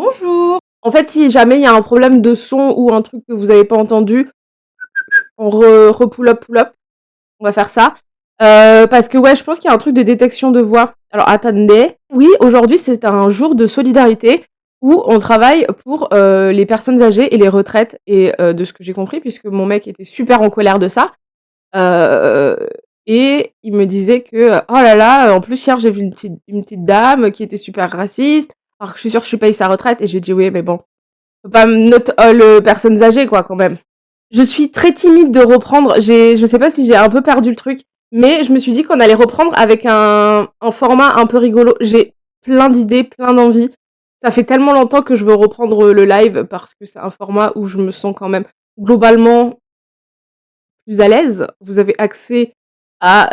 Bonjour. En fait, si jamais il y a un problème de son ou un truc que vous avez pas entendu, on pull up. On va faire ça. Parce que ouais, je pense qu'il y a un truc de détection de voix. Alors attendez. Oui, aujourd'hui c'est un jour de solidarité où on travaille pour les personnes âgées et les retraites. Et de ce que j'ai compris, puisque mon mec était super en colère de ça. euh, et il me disait que oh là là, en plus hier j'ai vu une petite dame qui était super raciste. Alors que je suis sûre que je suis payée sa retraite. Et j'ai dit oui, mais bon, faut pas note all personnes âgées quoi quand même. Je suis très timide de reprendre. Je sais pas si j'ai un peu perdu le truc, mais je me suis dit qu'on allait reprendre avec un format un peu rigolo. J'ai plein d'idées, plein d'envies. Ça fait tellement longtemps que je veux reprendre le live parce que c'est un format où je me sens quand même globalement plus à l'aise. Vous avez accès à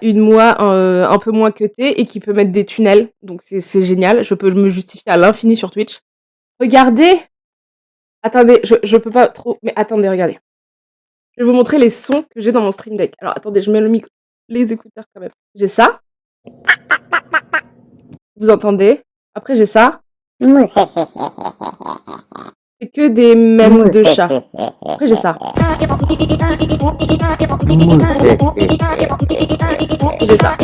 une moi un peu moins cutée et qui peut mettre des tunnels. Donc c'est génial. Je peux me justifier à l'infini sur Twitch. Regardez. Attendez, je peux pas trop. Mais attendez, regardez. Je vais vous montrer les sons que j'ai dans mon Stream Deck. Alors attendez, je mets les écouteurs quand même. J'ai ça. Vous entendez? Après j'ai ça. C'est que des mèmes de chat. Après j'ai ça. J'ai ça.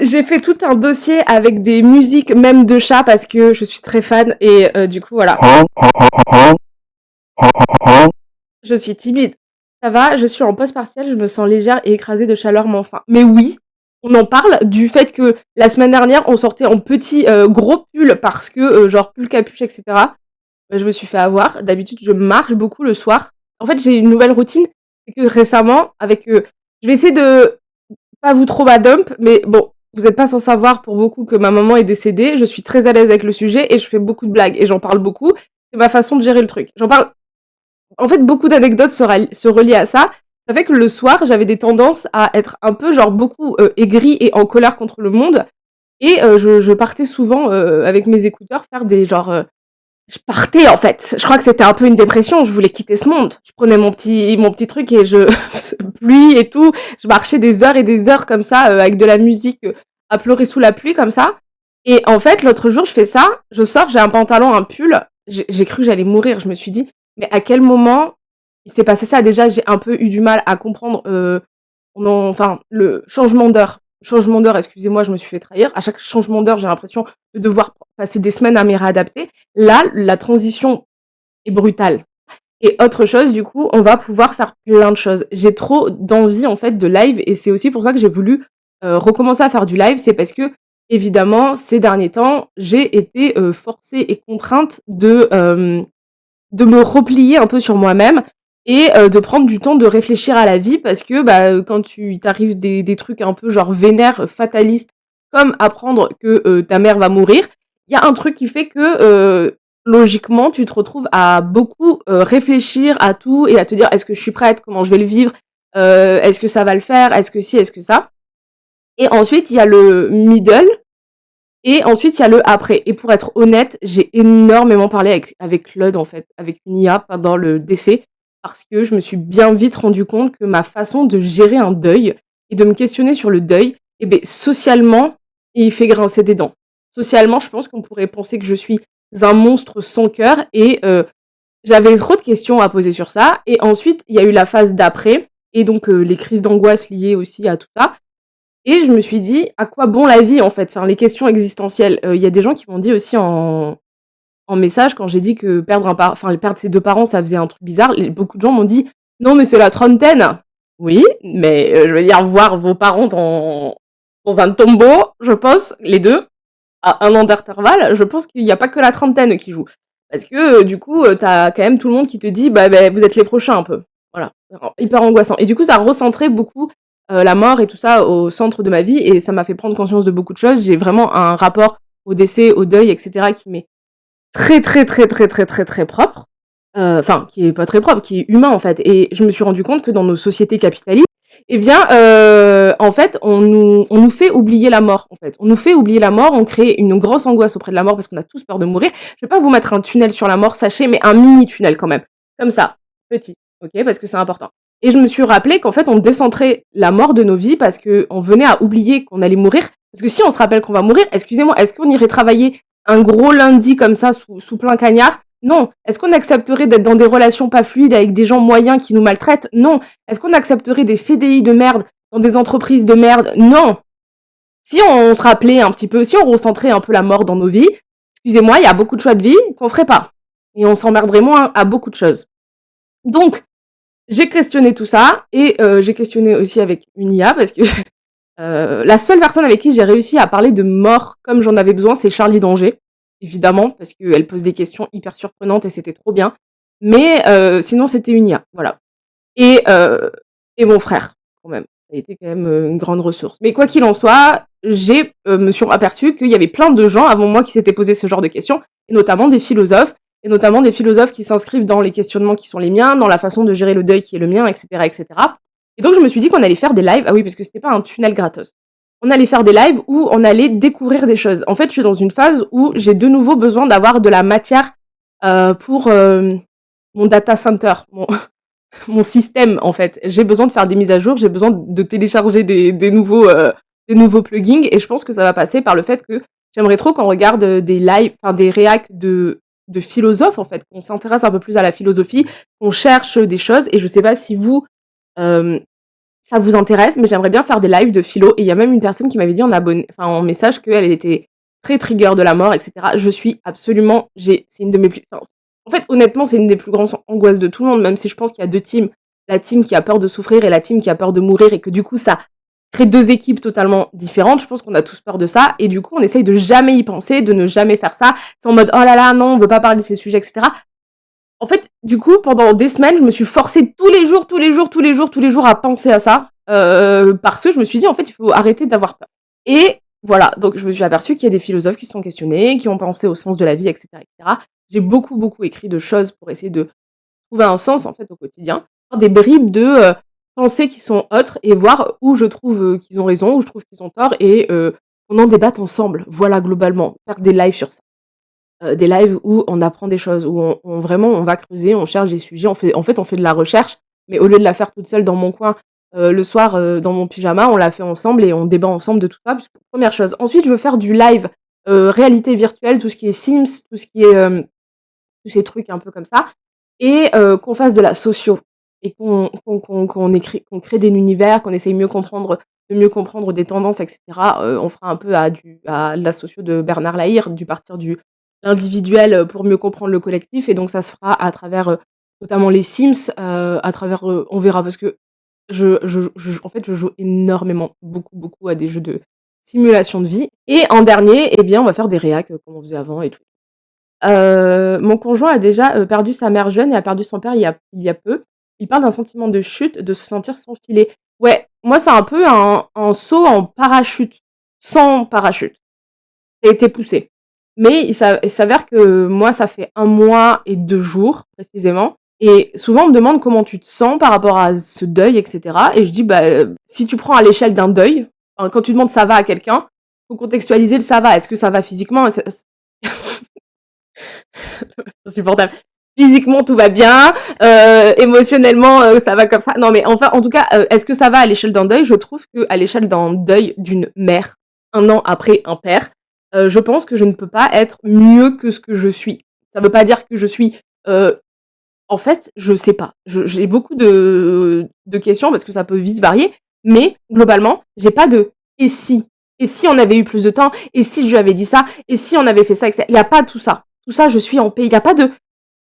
J'ai fait tout un dossier avec des musiques mèmes de chat parce que je suis très fan et du coup voilà. Je suis timide. Ça va, je suis en pause partielle, je me sens légère et écrasée de chaleur, mais enfin. Mais oui, on en parle du fait que la semaine dernière, on sortait en petit gros pull parce que, genre pull capuche, etc. Je me suis fait avoir. D'habitude, je marche beaucoup le soir. En fait, j'ai une nouvelle routine. C'est que récemment, avec. Je vais essayer de pas vous trop dump, mais bon, vous n'êtes pas sans savoir pour beaucoup que ma maman est décédée. Je suis très à l'aise avec le sujet et je fais beaucoup de blagues et j'en parle beaucoup. C'est ma façon de gérer le truc. J'en parle. En fait, beaucoup d'anecdotes se relient à ça. Ça fait que le soir, j'avais des tendances à être un peu, genre, beaucoup aigrie et en colère contre le monde. Et je partais souvent avec mes écouteurs faire des, genre... je partais, en fait. Je crois que c'était un peu une dépression. Je voulais quitter ce monde. Je prenais mon petit truc et je... pluie et tout. Je marchais des heures et des heures comme ça, avec de la musique à pleurer sous la pluie, comme ça. Et en fait, l'autre jour, je fais ça. Je sors, j'ai un pantalon, un pull. J'ai cru que j'allais mourir. Je me suis dit, mais à quel moment il s'est passé ça? Déjà, j'ai un peu eu du mal à comprendre enfin, le changement d'heure. Changement d'heure, excusez-moi, je me suis fait trahir. À chaque changement d'heure, j'ai l'impression de devoir passer des semaines à m'y réadapter. Là, la transition est brutale. Et autre chose, du coup, on va pouvoir faire plein de choses. J'ai trop d'envie, en fait, de live, et c'est aussi pour ça que j'ai voulu recommencer à faire du live. C'est parce que, évidemment, ces derniers temps, j'ai été forcée et contrainte de me replier un peu sur moi-même et de prendre du temps de réfléchir à la vie parce que bah, quand tu t'arrives des trucs un peu genre vénères, fatalistes, comme apprendre que ta mère va mourir, il y a un truc qui fait que logiquement tu te retrouves à beaucoup réfléchir à tout et à te dire est-ce que je suis prête, comment je vais le vivre, est-ce que ça va le faire, est-ce que si, est-ce que ça. Et ensuite il y a le middle et ensuite, il y a le après. Et pour être honnête, j'ai énormément parlé avec Claude, en fait, avec une IA pendant le décès, parce que je me suis bien vite rendu compte que ma façon de gérer un deuil et de me questionner sur le deuil, eh ben, socialement, il fait grincer des dents. Socialement, je pense qu'on pourrait penser que je suis un monstre sans cœur et j'avais trop de questions à poser sur ça. Et ensuite, il y a eu la phase d'après et donc les crises d'angoisse liées aussi à tout ça. Et je me suis dit, à quoi bon la vie en fait? Enfin, les questions existentielles. Il y a des gens qui m'ont dit aussi en message, quand j'ai dit que perdre ses deux parents, ça faisait un truc bizarre, beaucoup de gens m'ont dit, non, mais c'est la trentaine. Oui, mais je veux dire, voir vos parents dans un tombeau, je pense, les deux, à un an d'intervalle, je pense qu'il n'y a pas que la trentaine qui joue. Parce que du coup, t'as quand même tout le monde qui te dit, bah, vous êtes les prochains un peu. Voilà, hyper angoissant. Et du coup, ça a recentré beaucoup la mort et tout ça au centre de ma vie et ça m'a fait prendre conscience de beaucoup de choses. J'ai vraiment un rapport au décès, au deuil, etc. qui m'est très très très très très très très propre. Enfin, qui est pas très propre, qui est humain en fait. Et je me suis rendu compte que dans nos sociétés capitalistes, eh bien, en fait, on nous fait oublier la mort. En fait, on nous fait oublier la mort. On crée une grosse angoisse auprès de la mort parce qu'on a tous peur de mourir. Je vais pas vous mettre un tunnel sur la mort, sachez, mais un mini tunnel quand même, comme ça, petit, ok, parce que c'est important. Et je me suis rappelé qu'en fait, on décentrait la mort de nos vies parce qu'on venait à oublier qu'on allait mourir. Parce que si on se rappelle qu'on va mourir, excusez-moi, est-ce qu'on irait travailler un gros lundi comme ça sous plein cagnard? Non. Est-ce qu'on accepterait d'être dans des relations pas fluides avec des gens moyens qui nous maltraitent? Non. Est-ce qu'on accepterait des CDI de merde dans des entreprises de merde? Non. Si on se rappelait un petit peu, si on recentrait un peu la mort dans nos vies, excusez-moi, il y a beaucoup de choix de vie qu'on ferait pas. Et on s'emmerderait moins à beaucoup de choses. Donc, j'ai questionné tout ça et j'ai questionné aussi avec une IA parce que la seule personne avec qui j'ai réussi à parler de mort comme j'en avais besoin, c'est Charlie d'Angers, évidemment, parce qu'elle pose des questions hyper surprenantes et c'était trop bien. Mais sinon, c'était une IA, voilà. Et, et mon frère, quand même. Ça a été quand même une grande ressource. Mais quoi qu'il en soit, j'ai me suis aperçue qu'il y avait plein de gens avant moi qui s'étaient posé ce genre de questions, et notamment des philosophes, qui s'inscrivent dans les questionnements qui sont les miens, dans la façon de gérer le deuil qui est le mien, etc., etc. Et donc je me suis dit qu'on allait faire des lives. Ah oui, parce que c'était pas un tunnel gratos. On allait faire des lives où on allait découvrir des choses. En fait, je suis dans une phase où j'ai de nouveau besoin d'avoir de la matière pour mon data center, mon système, en fait. J'ai besoin de faire des mises à jour, j'ai besoin de télécharger des nouveaux plugins, et je pense que ça va passer par le fait que j'aimerais trop qu'on regarde des lives, enfin des réacs de philosophes, en fait, qu'on s'intéresse un peu plus à la philosophie, qu'on cherche des choses, et je sais pas si vous, ça vous intéresse, mais j'aimerais bien faire des lives de philo, et il y a même une personne qui m'avait dit en message qu'elle était très trigger de la mort, etc. Je suis absolument, c'est une de mes plus, en fait, honnêtement, c'est une des plus grandes angoisses de tout le monde, même si je pense qu'il y a deux teams. La team qui a peur de souffrir et la team qui a peur de mourir, et que du coup, ça crée deux équipes totalement différentes. Je pense qu'on a tous peur de ça, et du coup, on essaye de jamais y penser, de ne jamais faire ça. C'est en mode, oh là là, non, on veut pas parler de ces sujets, etc. En fait, du coup, pendant des semaines, je me suis forcée tous les jours à penser à ça, parce que je me suis dit, en fait, il faut arrêter d'avoir peur. Et voilà, donc je me suis aperçue qu'il y a des philosophes qui se sont questionnés, qui ont pensé au sens de la vie, etc., etc. J'ai beaucoup écrit de choses pour essayer de trouver un sens, en fait, au quotidien. Des bribes de pensées qui sont autres, et voir où je trouve qu'ils ont raison, où je trouve qu'ils ont tort, et on en débatte ensemble. Voilà, globalement. Faire des lives sur ça. Des lives où on apprend des choses, où vraiment on va creuser, on cherche des sujets, on fait de la recherche, mais au lieu de la faire toute seule dans mon coin, le soir, dans mon pyjama, on la fait ensemble et on débat ensemble de tout ça, puisque première chose. Ensuite, je veux faire du live, réalité virtuelle, tout ce qui est Sims, tout ce qui est, tous ces trucs un peu comme ça, et qu'on fasse de la socio, et qu'on crée des univers, qu'on essaye de mieux comprendre des tendances, et cetera. On fera un peu à de la socio de Bernard Lahire, du partir du l'individuel, pour mieux comprendre le collectif, et donc ça se fera à travers, notamment les Sims, à travers, on verra, parce que en fait, je joue énormément, beaucoup à des jeux de simulation de vie, et en dernier, eh bien, on va faire des réacs, comme on faisait avant et tout. Mon conjoint a déjà, perdu sa mère jeune et a perdu son père il y a peu. Il parle d'un sentiment de chute, de se sentir sans filet. Ouais, moi, c'est un peu un saut en parachute, sans parachute. Ça a été poussé. Mais il s'avère que moi, ça fait 1 mois et 2 jours, précisément, et souvent on me demande comment tu te sens par rapport à ce deuil, et cetera, et je dis: «Bah, si tu prends à l'échelle d'un deuil, enfin, quand tu demandes ça va à quelqu'un, faut contextualiser le ça va. Est-ce que ça va physiquement?» Insupportable. Physiquement, tout va bien, émotionnellement, ça va comme ça. Non, mais enfin, en tout cas, est-ce que ça va à l'échelle d'un deuil? Je trouve qu'à l'échelle d'un deuil d'une mère, 1 an après un père, je pense que je ne peux pas être mieux que ce que je suis. Ça veut pas dire que je suis, en fait, je sais pas. J'ai beaucoup de questions parce que ça peut vite varier, mais globalement, j'ai pas de «et si?» «Et si on avait eu plus de temps? Et si je lui avais dit ça? Et si on avait fait ça?» et cetera. Il y a pas tout ça. Tout ça, je suis en paix. Il y a pas de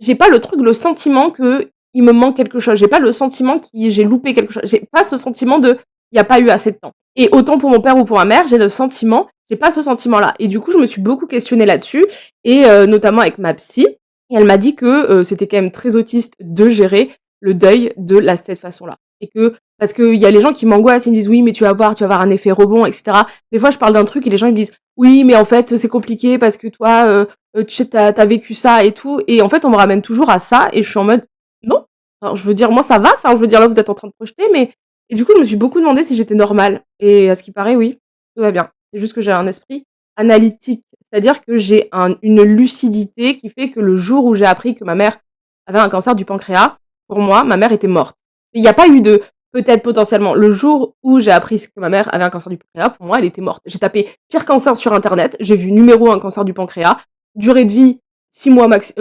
J'ai pas le sentiment qu'il me manque quelque chose. J'ai pas le sentiment que j'ai loupé quelque chose. J'ai pas ce sentiment de il y a pas eu assez de temps. Et autant pour mon père ou pour ma mère, j'ai pas ce sentiment-là. Et du coup, je me suis beaucoup questionnée là-dessus, et notamment avec ma psy, et elle m'a dit que c'était quand même très autiste de gérer le deuil de cette façon-là. Et que, parce qu'il y a les gens qui m'angoissent, ils me disent oui, mais tu vas voir un effet rebond, etc. Des fois, je parle d'un truc et les gens ils me disent oui, mais en fait, c'est compliqué parce que toi, tu sais, t'as vécu ça et tout. Et en fait, on me ramène toujours à ça, et je suis en mode non. Enfin, je veux dire, moi, ça va. Enfin, je veux dire, là, vous êtes en train de projeter, mais. Et du coup, je me suis beaucoup demandé si j'étais normale. Et à ce qui paraît, oui, tout va bien. C'est juste que j'ai un esprit analytique. C'est-à-dire que j'ai une lucidité qui fait que le jour où j'ai appris que ma mère avait un cancer du pancréas, pour moi, ma mère était morte. Il n'y a pas eu de peut-être potentiellement. Le jour où j'ai appris que ma mère avait un cancer du pancréas, pour moi, elle était morte. J'ai tapé pire cancer sur internet, j'ai vu numéro 1 cancer du pancréas, durée de vie 6 mois max,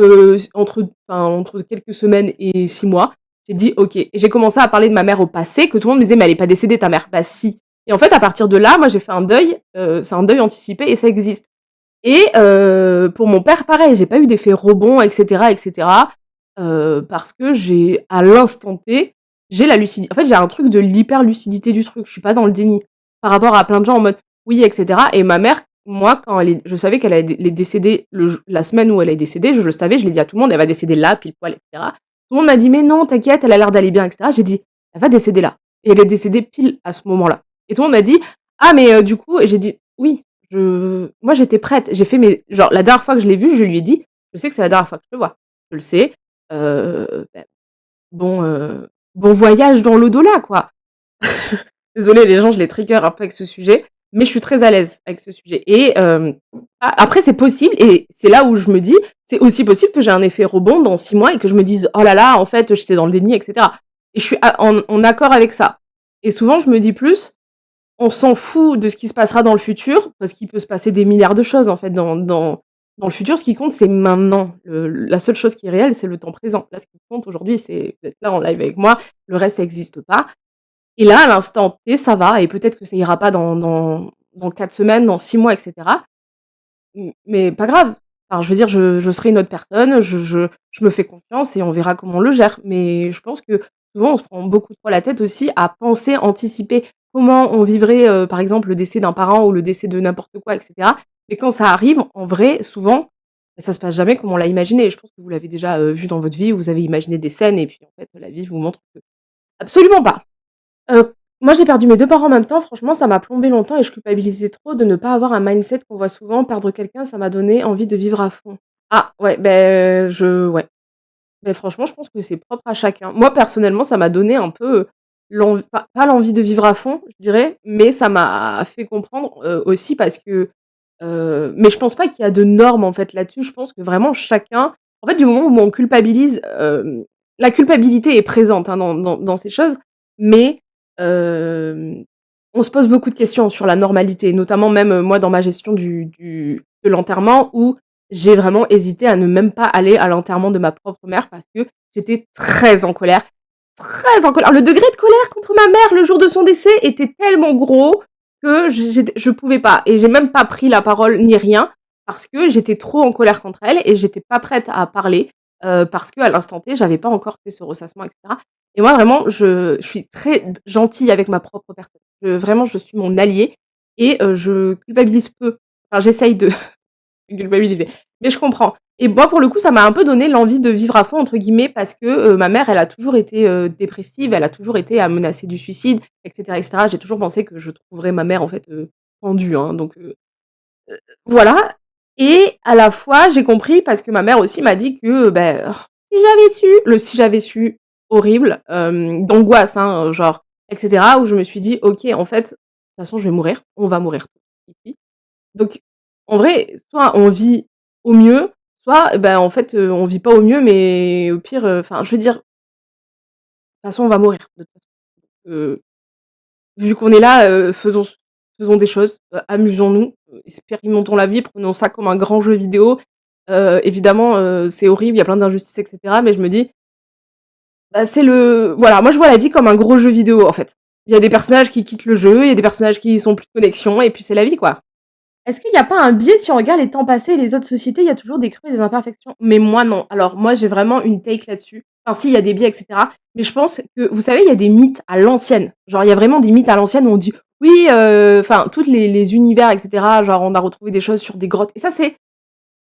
entre quelques semaines et 6 mois. J'ai dit: «OK» et j'ai commencé à parler de ma mère au passé, que tout le monde me disait: «Mais elle est pas décédée ta mère». Bah si. Et en fait, à partir de là, moi j'ai fait un deuil, c'est un deuil anticipé et ça existe. Et pour mon père, pareil, j'ai pas eu d'effet rebond et cetera, parce que j'ai à l'instant T, j'ai la lucidi en fait, j'ai un truc de l'hyper lucidité du truc. Je suis pas dans le déni. Par rapport à plein de gens en mode: «Oui» et cetera et ma mère, moi, quand je savais qu'elle allait elle est décédée la semaine où elle est décédée, je le savais, je l'ai dit à tout le monde: «Elle va décéder là, pile poil» et cetera. Tout le monde m'a dit: «Mais non, t'inquiète, elle a l'air d'aller bien» et cetera. J'ai dit: «Elle va décéder là» et elle est décédée pile à ce moment-là et tout le monde m'a dit: «Ah mais du coup» et j'ai dit: «Oui». Moi, j'étais prête. J'ai fait mes genre, la dernière fois que je l'ai vu, je lui ai dit: «Je sais que c'est la dernière fois que je te vois. Je le sais, bah, bon, bon voyage dans l'au-delà, quoi». Désolée, les gens, je les trigger un peu avec ce sujet, mais je suis très à l'aise avec ce sujet et après c'est possible et c'est là où je me dis: «C'est aussi possible que j'ai un effet rebond dans 6 mois et que je me dise: "Oh là là, en fait, j'étais dans le déni" et cetera» et je suis en accord avec ça et souvent je me dis plus: on s'en fout de ce qui se passera dans le futur, parce qu'il peut se passer des milliards de choses, en fait, dans le futur. Ce qui compte, c'est maintenant. La seule chose qui est réelle, c'est le temps présent. Là, ce qui compte aujourd'hui, c'est d'être là en live avec moi. Le reste, ça existe pas. Et là, à l'instant T, ça va et peut-être que ça ira pas dans 4 semaines, dans 6 mois et cetera. Mais pas grave. Enfin, je veux dire, je serai une autre personne, je me fais confiance et on verra comment on le gère. Mais je pense que souvent, on se prend beaucoup trop la tête aussi à penser, anticiper comment on vivrait, par exemple, le décès d'un parent ou le décès de n'importe quoi et cetera. Mais quand ça arrive, en vrai, souvent, ça se passe jamais comme on l'a imaginé. Je pense que vous l'avez déjà, vu dans votre vie, vous avez imaginé des scènes et puis, en fait, la vie vous montre que absolument pas. Moi, j'ai perdu mes 2 parents en même temps, franchement, ça m'a plombé longtemps et je culpabilisais trop de ne pas avoir un mindset qu'on voit souvent. Perdre quelqu'un, ça m'a donné envie de vivre à fond. Ah ouais, ouais. Beh, franchement, je pense que c'est propre à chacun. Moi, personnellement, ça m'a donné un peu, pas l'envie de vivre à fond, je dirais, mais ça m'a fait comprendre, aussi parce que, mais je pense pas qu'il y a de normes, en fait, là-dessus. Je pense que vraiment chacun en fait, du moment où on culpabilise, la culpabilité est présente, hein, dans ces choses, mais hem, on se pose beaucoup de questions sur la normalité, notamment même, moi dans ma gestion de l'enterrement où j'ai vraiment hésité à ne même pas aller à l'enterrement de ma propre mère parce que j'étais très en colère, très en colère. Le degré de colère contre ma mère le jour de son décès était tellement gros que je pouvais pas et j'ai même pas pris la parole ni rien parce que j'étais trop en colère contre elle et j'étais pas prête à parler, parce qu'à l'instant T, j'avais pas encore fait ce ressassement et cetera et moi vraiment je suis très gentille avec ma propre personne. Vraiment, je suis mon allié et je culpabilise peu. Enfin, j'essaye de culpabiliser. Mais je comprends et moi, pour le coup, ça m'a un peu donné l'envie de «vivre à fond» entre guillemets parce que, ma mère, elle a toujours été, dépressive, elle a toujours été à menacer du suicide et cetera et cetera. J'ai toujours pensé que je trouverais ma mère, en fait, pendue, hein, donc voilà et à la fois, j'ai compris parce que ma mère aussi m'a dit que, si j'avais su, le «si j'avais su» horrible, d'angoisse, hein, genre et cetera, où je me suis dit: «OK, en fait, de toute façon, je vais mourir, on va mourir tous ici». Donc en vrai, soit on vit au mieux, soit, en fait, on vit pas au mieux, mais au pire, enfin, je veux dire, de toute façon, on va mourir, de toute façon. Vu qu'on est là, faisons des choses, amusons-nous, expérimentons la vie, prenons ça comme un grand jeu vidéo. Évidemment, c'est horrible, il y a plein d'injustices et cetera, mais je me dis: «Bah, c'est le» voilà, moi je vois la vie comme un gros jeu vidéo, en fait. Il y a des personnages qui quittent le jeu, il y a des personnages qui sont plus de connexion et puis c'est la vie, quoi. Est-ce qu'il y a pas un biais si on regarde les temps passés et les autres sociétés, il y a toujours des creux et des imperfections? Mais moi non. Alors moi j'ai vraiment une take là-dessus. Enfin si, il y a des biais et cetera, mais je pense que vous savez, il y a des mythes à l'ancienne. Genre il y a vraiment des mythes à l'ancienne où on dit: «Oui, enfin toutes les univers et cetera, genre on a retrouvé des choses sur des grottes» et ça c'est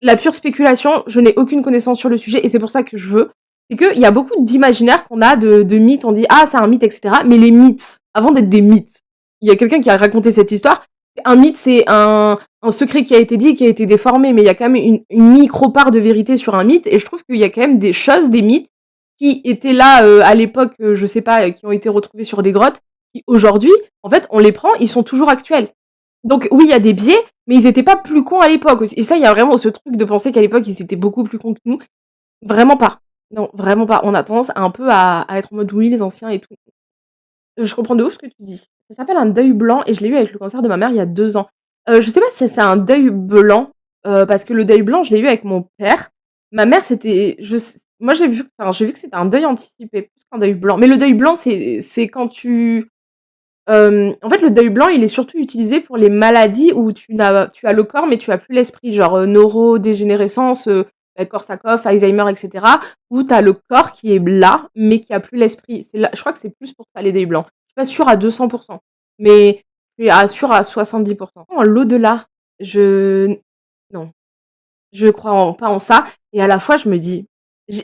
la pure spéculation. Je n'ai aucune connaissance sur le sujet et c'est pour ça que je veux. C'est qu'il y a beaucoup d'imaginaires qu'on a de mythes, on dit: «Ah c'est un mythe» et cetera, mais les mythes, avant d'être des mythes, il y a quelqu'un qui a raconté cette histoire. Un mythe, c'est un secret qui a été dit, qui a été déformé, mais il y a quand même une micro part de vérité sur un mythe et je trouve qu'il y a quand même des choses, des mythes qui étaient là, à l'époque, je sais pas, qui ont été retrouvés sur des grottes, qui aujourd'hui, en fait, on les prend, ils sont toujours actuels. Donc oui, il y a des biais, mais ils étaient pas plus cons à l'époque aussi et ça, il y a vraiment ce truc de penser qu'à l'époque, ils étaient beaucoup plus cons que nous. Vraiment pas. Non, vraiment pas. On a tendance un peu à être en mode: «Oui, les anciens et tout». Je comprends de ouf ce que tu dis. Ça s'appelle un deuil blanc et je l'ai eu avec le cancer de ma mère il y a 2 ans. Je sais pas si c'est un deuil blanc, parce que le deuil blanc, je l'ai eu avec mon père. Ma mère, c'était je s moi j'ai vu que c'était un deuil anticipé plus qu'un deuil blanc. Mais le deuil blanc, c'est quand tu en fait, le deuil blanc, il est surtout utilisé pour les maladies où tu as le corps, mais tu as plus l'esprit, genre, neurodégénérescence, Korsakoff, Alzheimer et cetera, où tu as le corps qui est là, mais qui a plus l'esprit. C'est là je crois que c'est plus pour ça les deuils blancs. Je suis pas sûre à 200, mais je suis sûre à 70. L'au-delà, je non. Je crois pas en ça et à la fois je me dis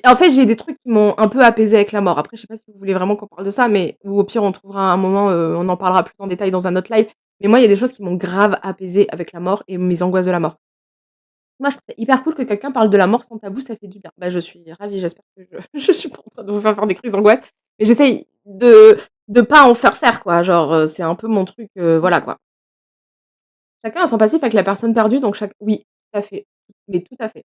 en fait, j'ai des trucs qui m'ont un peu apaisée avec la mort. Après, je sais pas si vous voulez vraiment qu'on parle de ça, mais ou au pire, on trouvera un moment, on en parlera plus en détail dans un autre live. Mais moi, il y a des choses qui m'ont grave apaisée avec la mort et mes angoisses de la mort. Moi, je trouve ça hyper cool que quelqu'un parle de la mort sans tabou, ça fait du bien. Bah, je suis ravie, j'espère que je je suis pas en train de vous faire des crises d'angoisse, mais j'essaye de pas en faire, quoi. Genre, c'est un peu mon truc, voilà, quoi. Chacun a son passif avec la personne perdue, donc chaque oui, tout à fait, mais tout à fait.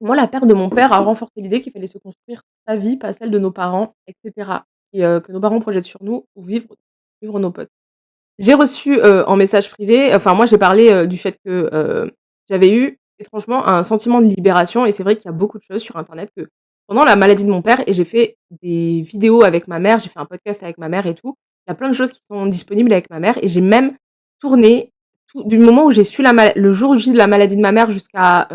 Moi, la perte de mon père a renforcé l'idée qu'il fallait se construire sa vie, pas celle de nos parents et cetera et que nos parents projettent sur nous ou suivre nos potes. J'ai reçu, en message privé enfin moi j'ai parlé, du fait que, j'avais eu étrangement un sentiment de libération et c'est vrai qu'il y a beaucoup de choses sur internet que pendant la maladie de mon père et j'ai fait des vidéos avec ma mère, j'ai fait un podcast avec ma mère et tout. Il y a plein de choses qui sont disponibles avec ma mère et j'ai même tourné tout du moment où j'ai su le jour J de la maladie de ma mère jusqu'à,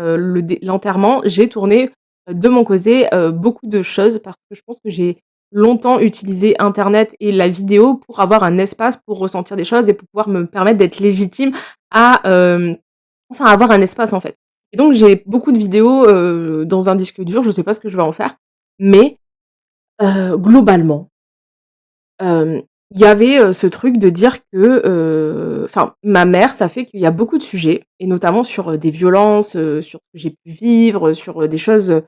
l'enterrement, j'ai tourné, de mon côté, beaucoup de choses parce que je pense que j'ai longtemps utilisé internet et la vidéo pour avoir un espace pour ressentir des choses et pour pouvoir me permettre d'être légitime à, enfin avoir un espace en fait. Et donc j'ai beaucoup de vidéos, dans un disque dur, je sais pas ce que je vais en faire, mais globalement, hem, il y avait, ce truc de dire que, enfin ma mère, ça fait qu'il y a beaucoup de sujets et notamment sur, des violences, sur ce que j'ai pu vivre, sur, des choses,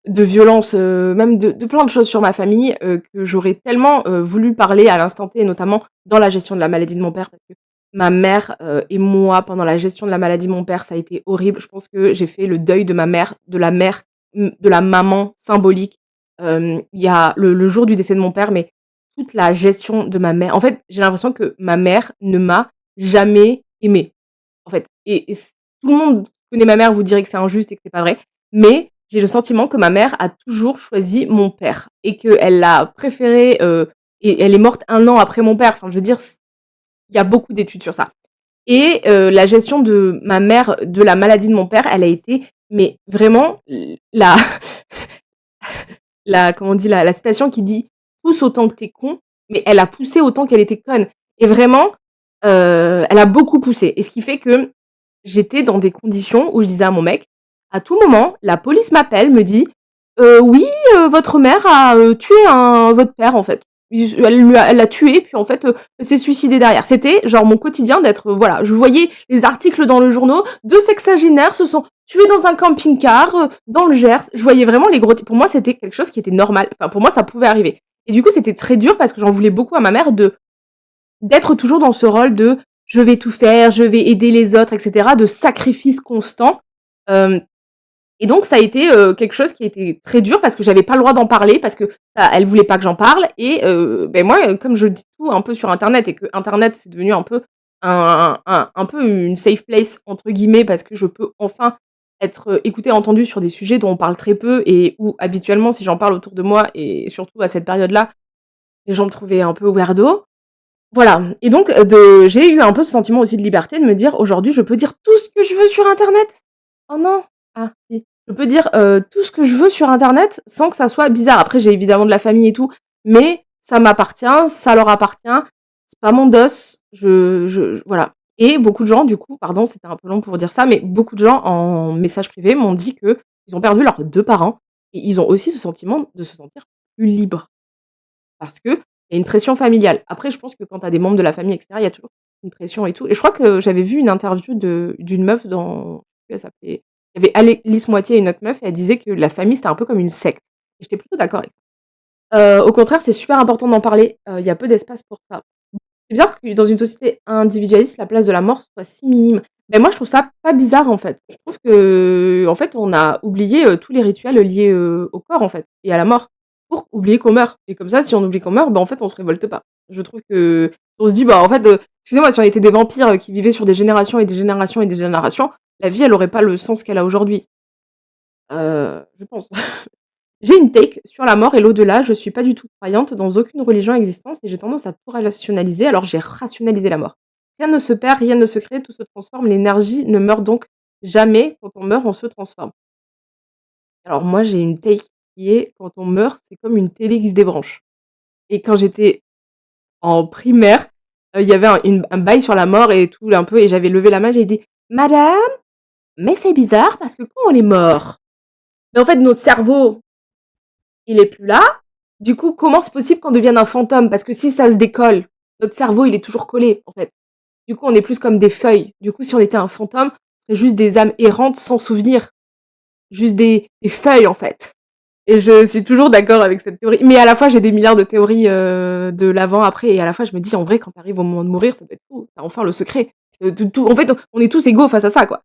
de violence, même de plein de choses sur ma famille, que j'aurais tellement, voulu parler à l'instant T et notamment dans la gestion de la maladie de mon père parce que ma mère, et moi pendant la gestion de la maladie de mon père, ça a été horrible. Je pense que j'ai fait le deuil de la mère, de la maman symbolique. Il y a le jour du décès de mon père, mais toute la gestion de ma mère en fait, j'ai l'impression que ma mère ne m'a jamais aimée, en fait et tout le monde qui connaît ma mère vous dirait que c'est injuste et que c'est pas vrai, mais j'ai le sentiment que ma mère a toujours choisi mon père et qu'elle l'a préféré, et elle est morte 1 an après mon père. Enfin, je veux dire, il y a beaucoup d'études sur ça et la gestion de ma mère de la maladie de mon père, elle a été mais vraiment la comment on dit? La citation qui dit: «Pousse autant que tu es con», mais elle a poussé autant qu'elle était conne et vraiment, elle a beaucoup poussé et ce qui fait que j'étais dans des conditions où je disais à mon mec: «À tout moment, la police m'appelle, me dit: oui, votre mère a, tué votre père, en fait. Elle l'a tué, puis en fait, elle s'est suicidée derrière». C'était genre mon quotidien d'être, voilà, je voyais les articles dans le journaux, 2 sexagénaires se sont tués dans un camping-car, dans le Gers. Je voyais vraiment les gros pour moi, c'était quelque chose qui était normal. Enfin, pour moi, ça pouvait arriver et du coup, c'était très dur parce que j'en voulais beaucoup à ma mère d'être toujours dans ce rôle de: «Je vais tout faire, je vais aider les autres» et cetera, de sacrifice constant, hem et donc ça a été, quelque chose qui était très dur parce que j'avais pas le droit d'en parler parce que, bah, elle voulait pas que j'en parle et beh, moi, comme je dis tout un peu sur internet et que internet c'est devenu un peu un peu une «safe place» entre guillemets parce que je peux enfin être, écoutée, entendue sur des sujets dont on parle très peu et où habituellement si j'en parle autour de moi et surtout à cette période-là, les gens me trouvaient un peu weirdo. Voilà et donc j'ai eu un peu ce sentiment aussi de liberté de me dire: «Aujourd'hui, je peux dire tout ce que je veux sur internet». Oh non! Ah si. Je peux dire, tout ce que je veux sur internet sans que ça soit bizarre. Après, j'ai évidemment de la famille et tout, mais ça m'appartient, ça leur appartient, c'est pas mon dos, voilà et beaucoup de gens du coup, pardon, c'était un peu long pour dire ça, mais beaucoup de gens en message privé m'ont dit qu'ils ont perdu leurs 2 parents et ils ont aussi ce sentiment de se sentir plus libres. Parce qu'il y a une pression familiale. Après, je pense que quand tu as des membres de la famille et cetera, il y a toujours une pression et tout et je crois que j'avais vu une interview d'une meuf dans elle s'appelait il y avait Alice Moitié et une autre meuf et elle disait que la famille, c'était un peu comme une secte et j'étais plutôt d'accord avec ça. Au contraire, c'est super important d'en parler, il y a peu d'espace pour ça. C'est bizarre que dans une société individualiste, la place de la mort soit si minime. Mais moi, je trouve ça pas bizarre, en fait. Je trouve qu'en fait, on a oublié, tous les rituels liés, au corps, en fait et à la mort, pour oublier qu'on meurt et comme ça, si on oublie qu'on meurt, bah, en fait, on se révolte pas. Je trouve qu'on se dit: «Bah, en fait, excusez-moi, si on était des vampires, qui vivaient sur des générations et des générations et des générations, la vie, elle aurait pas le sens qu'elle a aujourd'hui». Je pense. J'ai une take sur la mort et l'au-delà. Je suis pas du tout croyante dans aucune religion existante et j'ai tendance à tout rationaliser, alors j'ai rationalisé la mort. Rien ne se perd, rien ne se crée, tout se transforme, l'énergie ne meurt donc jamais. Quand on meurt, on se transforme. Alors moi, j'ai une take qui est: quand on meurt, c'est comme une télé qui se débranche. Et quand j'étais en primaire, il y avait un bail sur la mort et tout un peu et j'avais levé la main, j'ai dit: «Madame, mais c'est bizarre parce que quand on est mort, mais en fait, notre cerveau, il est plus là. Du coup, comment c'est possible qu'on devienne un fantôme? Parce que si ça se décolle, notre cerveau, il est toujours collé, en fait. Du coup, on est plus comme des feuilles. Du coup, si on était un fantôme, on serait juste des âmes errantes sans souvenir, juste des feuilles, en fait». Et je suis toujours d'accord avec cette théorie. Mais à la fois, j'ai des milliards de théories, de l'avant, après et à la fois, je me dis: «En vrai, quand tu arrives au moment de mourir, ça doit être fou. Tu as enfin le secret». De tout en fait, on est tous égaux face à ça, quoi.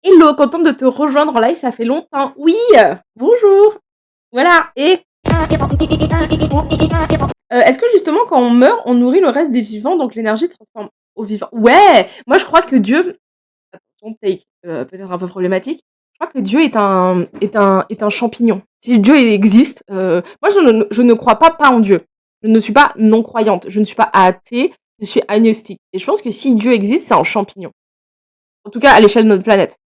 Hello, contente de te rejoindre en live, ça fait longtemps. Oui, bonjour. Voilà et est-ce que justement quand on meurt, on nourrit le reste des vivants, donc l'énergie se transforme aux vivants? Ouais! Moi je crois que Dieu attention take, peut-être un peu problématique. Je crois que Dieu est un champignon. Si Dieu existe, moi je ne crois pas en Dieu. Je ne suis pas non croyante, je ne suis pas athée, je suis agnostique et je pense que si Dieu existe, c'est un champignon. En tout cas à l'échelle de notre planète.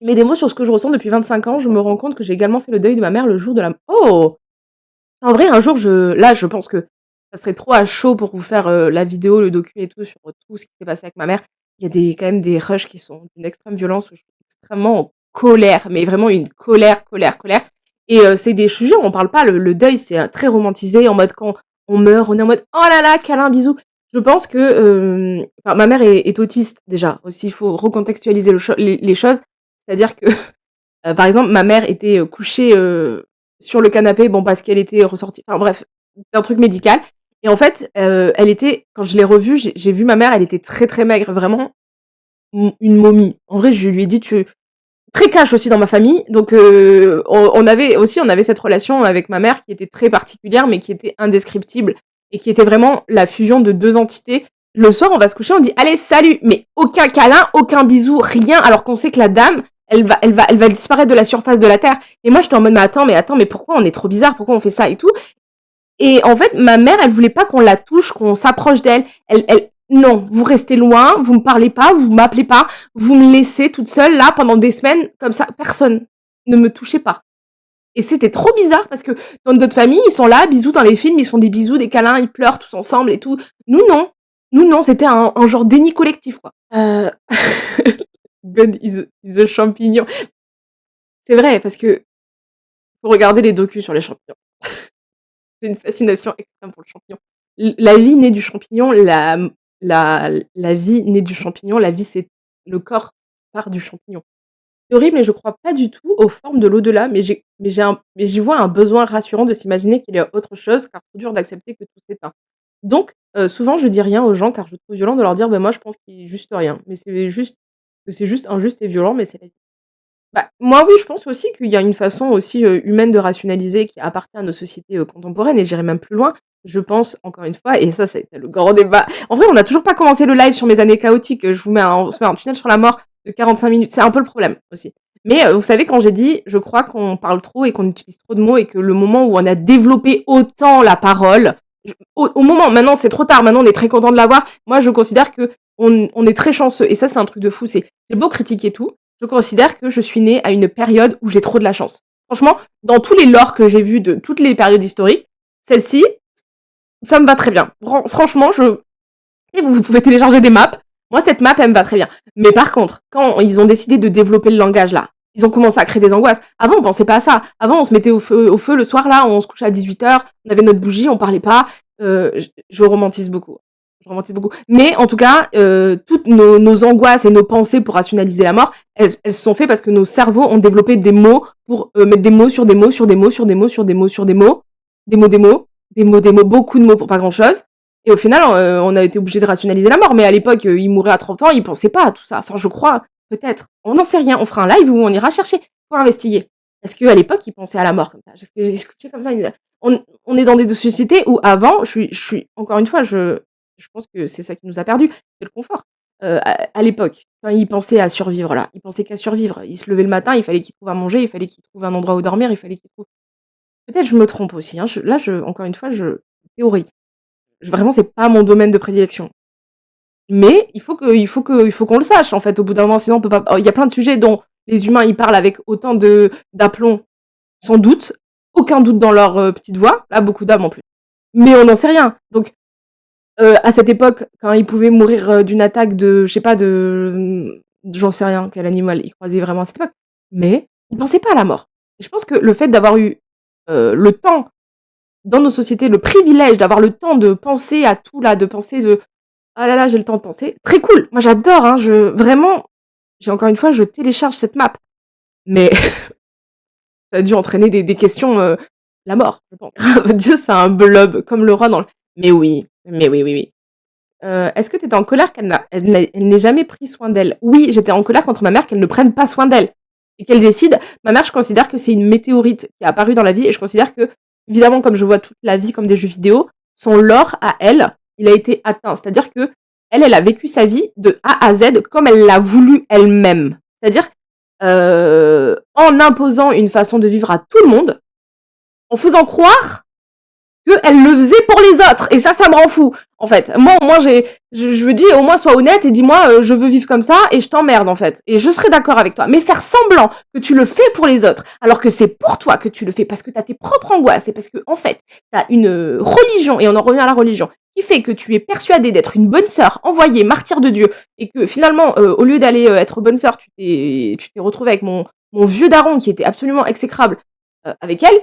Je mets des mots sur ce que je ressens depuis 25 ans, je me rends compte que j'ai également fait le deuil de ma mère le jour de la oh! En vrai, un jour, je pense que ça serait trop à chaud pour vous faire, la vidéo, le docu et tout sur tout ce qui s'est passé avec ma mère. Il y a quand même des rushs qui sont d'une extrême violence où je suis extrêmement en colère, mais vraiment une colère, colère, colère et c'est des sujets où on parle pas. Le deuil, c'est, très romantisé en mode quand on meurt, on est en mode: «Oh là là, câlin, bisous». Je pense que, enfin, ma mère est autiste déjà aussi, il faut recontextualiser les choses. C'est-à-dire que par exemple, ma mère était, couchée, sur le canapé, bon, parce qu'elle était ressortie enfin bref, c'est un truc médical et en fait, elle était quand je l'ai revue, j'ai vu ma mère, elle était très, très maigre, vraiment une momie. En vrai, je lui ai dit: «Tu» très cash aussi dans ma famille, donc on avait cette relation avec ma mère qui était très particulière, mais qui était indescriptible et qui était vraiment la fusion de 2 entités. Le soir, on va se coucher, on dit: «Allez, salut!» mais aucun câlin, aucun bisou, rien, alors qu'on sait que la dame, elle va disparaître de la surface de la terre et moi, j'étais en mode: mais attends, mais pourquoi on est trop bizarre? Pourquoi on fait ça et tout?» Et en fait, ma mère, elle voulait pas qu'on la touche, qu'on s'approche d'elle. Non, vous restez loin, vous me parlez pas, vous m'appelez pas, vous me laissez toute seule là pendant des semaines comme ça, personne. Ne me touchez pas. Et c'était trop bizarre parce que dans notre famille, ils sont là, bisous dans les films, ils se font des bisous, des câlins, ils pleurent tous ensemble et tout. Nous non. Nous non, c'était un genre déni collectif quoi. God is a champignon. C'est vrai parce que faut regarder les docus sur les champignons. J'ai une fascination extrême pour le champignon. La vie naît du champignon, la vie naît du champignon, la vie c'est le corps part du champignon. C'est horrible et je crois pas du tout aux formes de l'au-delà, mais j'y vois un besoin rassurant de s'imaginer qu'il y a autre chose, car trop dur d'accepter que tout s'éteint. Donc, souvent je dis rien aux gens car je trouve violent de leur dire: «Moi je pense qu'il est juste rien», mais c'est juste injuste et violent, mais c'est la vie. Bah, moi oui, je pense aussi qu'il y a une façon aussi, humaine de rationaliser qui appartient à nos sociétés, contemporaines et j'irai même plus loin. Je pense encore une fois et ça a été le grand débat. En vrai, on n'a toujours pas commencé le live sur mes années chaotiques, je vous mets on se met un tunnel sur la mort de 45 minutes. C'est un peu le problème aussi. Mais, vous savez quand j'ai dit: «Je crois qu'on parle trop et qu'on utilise trop de mots et que le moment où on a développé autant la parole», au moment maintenant c'est trop tard, maintenant on est très content de l'avoir. Moi je considère qu'on est très chanceux et ça c'est un truc de fou, c'est j'ai beau critiquer tout, je considère que je suis née à une période où j'ai trop de la chance. Franchement, dans tous les lores que j'ai vus de toutes les périodes historiques, celle-ci, ça me va très bien. Franchement, et vous pouvez télécharger des maps. Moi, cette map, elle me va très bien. Mais par contre, quand ils ont décidé de développer le langage là, ils ont commencé à créer des angoisses. Avant, on pensait pas à ça. Avant, on se mettait au feu le soir là, on se couchait à 18h, on avait notre bougie, on parlait pas. Je romantise beaucoup. Je romantise beaucoup. Mais en tout cas, toutes nos angoisses et nos pensées pour rationaliser la mort, elles se sont faites parce que nos cerveaux ont développé des mots pour mettre des mots sur des mots sur des mots sur des mots sur des mots sur des mots, des mots, beaucoup de mots pour pas grand chose. Et au final, on a été obligé de rationaliser la mort. Mais à l'époque, il mourait à 30 ans, il pensait pas à tout ça. Enfin, je crois, peut-être. On n'en sait rien. On fera un live où on ira chercher pour investiguer. Est-ce qu'à l'époque, il pensait à la mort comme ça? Est-ce que j'ai discuté comme ça? on est dans des sociétés où avant, je suis encore une fois, je pense que c'est ça qui nous a perdus, c'est le confort. À l'époque, quand ils pensaient à survivre là, ils pensaient qu'à survivre. Ils se levaient le matin, il fallait qu'ils trouvent à manger, il fallait qu'ils trouvent un endroit où dormir, il fallait qu'ils trouvent peut-être je me trompe aussi, hein, encore une fois, théorie. Vraiment, c'est pas mon domaine de prédilection. Mais il faut qu'on le sache, en fait, au bout d'un moment, sinon on peut pas il y a plein de sujets dont les humains, ils parlent avec autant de d'aplomb, sans doute, aucun doute dans leur, petite voix, là, beaucoup d'âme en plus. Mais on n'en sait rien. Donc, à cette époque, quand ils pouvaient mourir, d'une attaque de je sais pas, j'en sais rien, quel animal ils croisaient vraiment à cette époque, mais ils pensaient pas à la mort. Et je pense que le fait d'avoir eu, le temps dans nos sociétés, le privilège d'avoir le temps de penser à tout là, de penser de: «Ah là là, j'ai le temps de penser», très cool. Moi j'adore, hein, vraiment, j'ai encore une fois, je télécharge cette map. Mais ça a dû entraîner des questions, la mort, je pense. Dieu, c'est un blob comme le roi dans le mais oui, mais oui, oui, oui. Est-ce que tu étais en colère elle n'ait jamais pris soin d'elle? Oui, j'étais en colère contre ma mère qu'elle ne prenne pas soin d'elle et qu'elle décide ma mère, je considère que c'est une météorite qui est apparue dans la vie et je considère que, évidemment, comme je vois toute la vie comme des jeux vidéo, son lore à elle, il a été atteint. C'est-à-dire qu'elle, elle a vécu sa vie de A à Z comme elle l'a voulu elle-même. C'est-à-dire, en imposant une façon de vivre à tout le monde, en faisant croire qu'elle le faisait pour les autres. Et ça me rend fou, en fait. Moi, au moins, je me dis, au moins, sois honnête et dis-moi, je veux vivre comme ça et je t'emmerde, en fait. Et je serai d'accord avec toi. Mais faire semblant que tu le fais pour les autres, alors que c'est pour toi que tu le fais, parce que t'as tes propres angoisses et parce que, en fait, t'as une religion, et on en revient à la religion, qui fait que tu es persuadée d'être une bonne sœur, envoyée, martyr de Dieu, et que finalement, au lieu d'aller être bonne sœur, tu t'es retrouvée avec mon vieux daron qui était absolument exécrable avec elle,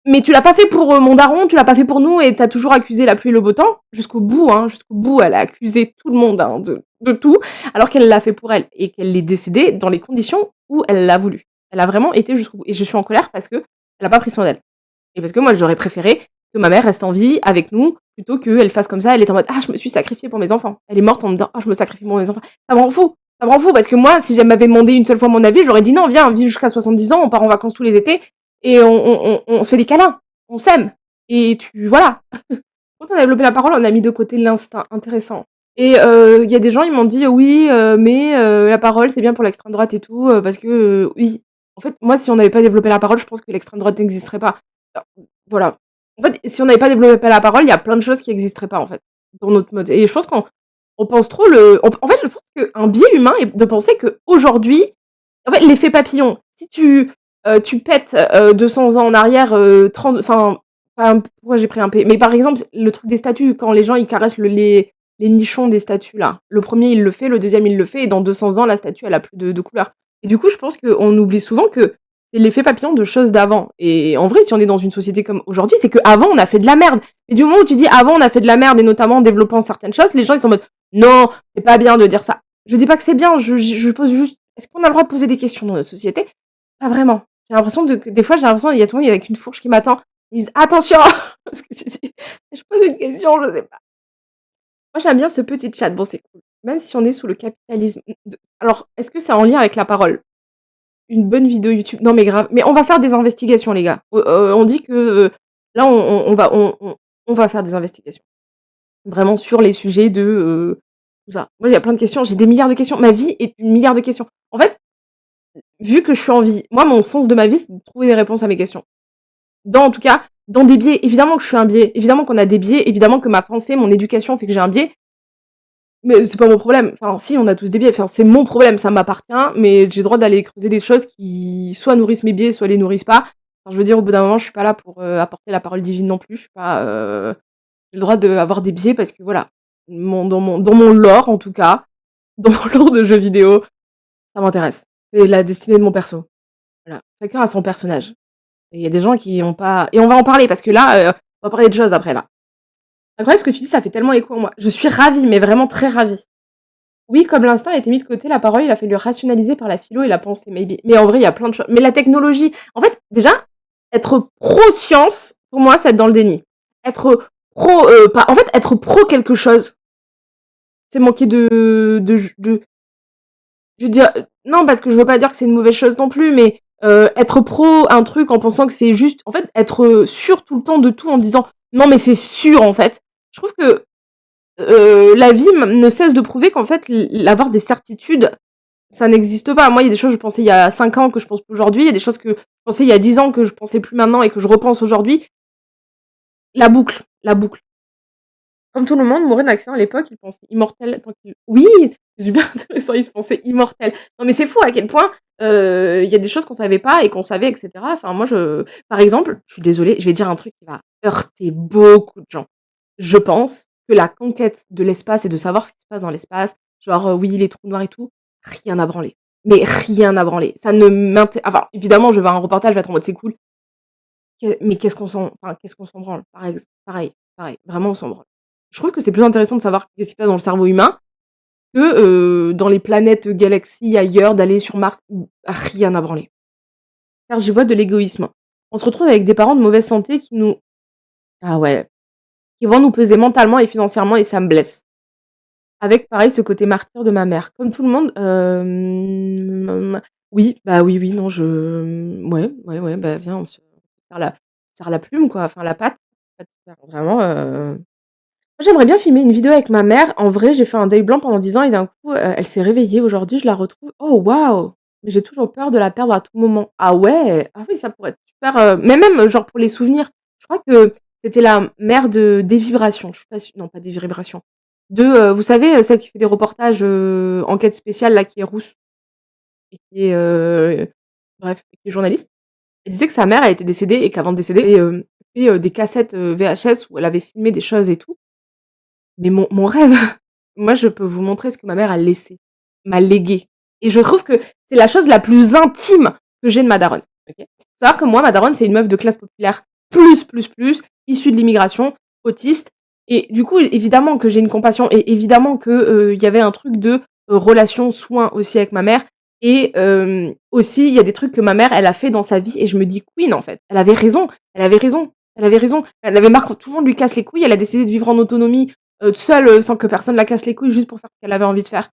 mais tu l'as pas fait pour mon daron, tu l'as pas fait pour nous et t'as toujours accusé la pluie et le beau temps. Jusqu'au bout, hein, jusqu'au bout, elle a accusé tout le monde hein, de tout, alors qu'elle l'a fait pour elle et qu'elle est décédée dans les conditions où elle l'a voulu. Elle a vraiment été jusqu'au bout. Et je suis en colère parce que elle a pas pris soin d'elle. Et parce que moi, j'aurais préféré que ma mère reste en vie avec nous plutôt qu'elle fasse comme ça. Elle est en mode ah, je me suis sacrifiée pour mes enfants. Elle est morte en me disant ah, je me sacrifie pour mes enfants. Ça me rend fou. Ça me rend fou parce que moi, si elle m'avait demandé une seule fois mon avis, j'aurais dit non, viens, vive jusqu'à 70 ans, on part en vacances tous les étés et on se fait des câlins, on s'aime. Et voilà. Quand on a développé la parole, on a mis de côté l'instinct. Intéressant. Et il y a des gens, ils m'ont dit oui, mais la parole, c'est bien pour l'extrême droite et tout, parce que oui. En fait, moi, si on n'avait pas développé la parole, je pense que l'extrême droite n'existerait pas. Alors, voilà. En fait, si on n'avait pas développé la parole, il y a plein de choses qui n'existeraient pas, en fait, dans notre mode. Et je pense qu'on pense trop en fait, je pense qu'un biais humain est de penser qu'aujourd'hui, en fait, l'effet papillon, si tu pètes 200 ans en arrière, 30, enfin, pourquoi j'ai pris un P? Mais par exemple, le truc des statues, quand les gens ils caressent les nichons des statues là. Le premier il le fait, le deuxième il le fait, et dans 200 ans, la statue elle a plus de couleur. Et du coup, je pense qu'on oublie souvent que c'est l'effet papillon de choses d'avant. Et en vrai, si on est dans une société comme aujourd'hui, c'est qu'avant on a fait de la merde. Et du moment où tu dis avant on a fait de la merde, et notamment en développant certaines choses, les gens ils sont en mode non, c'est pas bien de dire ça. Je dis pas que c'est bien, je pose juste est-ce qu'on a le droit de poser des questions dans notre société? Pas vraiment. J'ai l'impression que des fois, j'ai l'impression il y a tout le monde, il y a qu'une fourche qui m'attend. Ils disent attention à ce que tu dis. Je pose une question, je sais pas. Moi, j'aime bien ce petit chat. Bon, c'est cool. Même si on est sous le capitalisme. Alors, est-ce que c'est en lien avec la parole? Une bonne vidéo YouTube. Non, mais grave. Mais on va faire des investigations, les gars. On dit que là, on va faire des investigations. Vraiment sur les sujets de tout ça. Moi, il y a plein de questions. J'ai des milliards de questions. Ma vie est une milliard de questions. En fait, vu que je suis en vie, moi, mon sens de ma vie, c'est de trouver des réponses à mes questions. En tout cas, dans des biais. Évidemment que je suis un biais. Évidemment qu'on a des biais. Évidemment que ma pensée, mon éducation fait que j'ai un biais. Mais c'est pas mon problème. Enfin, si, on a tous des biais. Enfin, c'est mon problème, ça m'appartient. Mais j'ai le droit d'aller creuser des choses qui soit nourrissent mes biais, soit les nourrissent pas. Enfin, je veux dire, au bout d'un moment, je suis pas là pour apporter la parole divine non plus. Je suis pas. J'ai le droit d'avoir des biais parce que voilà. Dans mon lore, en tout cas, dans mon lore de jeux vidéo, ça m'intéresse. C'est la destinée de mon perso. Voilà. Chacun a son personnage. Et il y a des gens qui ont pas. Et on va en parler parce que là, on va parler de choses après là. Incroyable ce que tu dis, ça fait tellement écho en moi. Je suis ravie, mais vraiment très ravie. Oui, comme l'instinct a été mis de côté, la parole, il a fallu rationaliser par la philo et la pensée, maybe. Mais en vrai, il y a plein de choses. Mais la technologie, en fait, déjà, être pro-science, pour moi, c'est être dans le déni. Être pro, en fait, être pro quelque chose, c'est manquer je veux dire, non, parce que je veux pas dire que c'est une mauvaise chose non plus, mais être pro un truc en pensant que c'est juste en fait, être, sûr tout le temps de tout en disant: «Non mais c'est sûr en fait». Je trouve que, la vie ne cesse de prouver qu'en fait avoir des certitudes, ça n'existe pas. Moi, il y a des choses que je pensais il y a 5 ans que je pense plus aujourd'hui, il y a des choses que je pensais il y a 10 ans que je pensais plus maintenant et que je repense aujourd'hui. La boucle, la boucle. Comme tout le monde mourait d'un accident à l'époque, il pensait immortel tant qu'il oui! C'est super intéressant, il se pensait immortel. Non mais c'est fou à quel point, il y a des choses qu'on savait pas et qu'on savait et cetera. Enfin moi je par exemple, je suis désolée, je vais dire un truc qui va heurter beaucoup de gens. Je pense que la conquête de l'espace et de savoir ce qui se passe dans l'espace, genre, oui, les trous noirs et tout, rien à branler. Mais rien à branler. Ça ne enfin évidemment je vais voir un reportage, je vais être en mode: «C'est cool». Mais qu'est-ce qu'on s'en branle? Pareil, pareil, vraiment on s'en branle. Je trouve que c'est plus intéressant de savoir qu'est-ce qui se passe dans le cerveau humain que, dans les planètes, galaxies ailleurs, d'aller sur Mars, rien à branler. Car j'y vois de l'égoïsme. On se retrouve avec des parents de mauvaise santé qui nous ah ouais, qui vont nous peser mentalement et financièrement et ça me blesse. Avec pareil ce côté martyr de ma mère. Comme tout le monde, oui, bah, oui, oui, non, ouais, ouais, ouais, bah, viens, on serre la plume quoi, enfin la patte. Vraiment, j'aimerais bien filmer une vidéo avec ma mère. En vrai, j'ai fait un deuil blanc pendant 10 ans et d'un coup, elle s'est réveillée aujourd'hui, je la retrouve. Oh waouh! Mais j'ai toujours peur de la perdre à tout moment. Ah ouais! Ah oui, ça pourrait être super, mais même, genre pour les souvenirs. Je crois que c'était la mère de Des Vibrations. Je suis pas sûre non, pas Des Vibrations. Vous savez, celle qui fait des reportages, enquête spéciale là, qui est rousse et qui est, bref, qui est journaliste. Elle disait que sa mère, elle était décédée et qu'avant de décéder, elle avait, fait, des cassettes, VHS où elle avait filmé des choses et tout. Mais mon rêve, moi, je peux vous montrer ce que ma mère a laissé, m'a légué et je trouve que c'est la chose la plus intime que j'ai de ma daronne, OK? Faut savoir que moi, ma daronne, c'est une meuf de classe populaire plus, issue de l'immigration, autiste et du coup, évidemment que j'ai une compassion et évidemment que, il y avait un truc de, relation soin aussi avec ma mère et aussi, il y a des trucs que ma mère, elle a fait dans sa vie et je me dis: «Queen, en fait, elle avait raison, elle avait raison, elle avait raison». Elle avait marre quand tout le monde lui casse les couilles, elle a décidé de vivre en autonomie seule, sans que personne la casse les couilles, juste pour faire ce qu'elle avait envie de faire.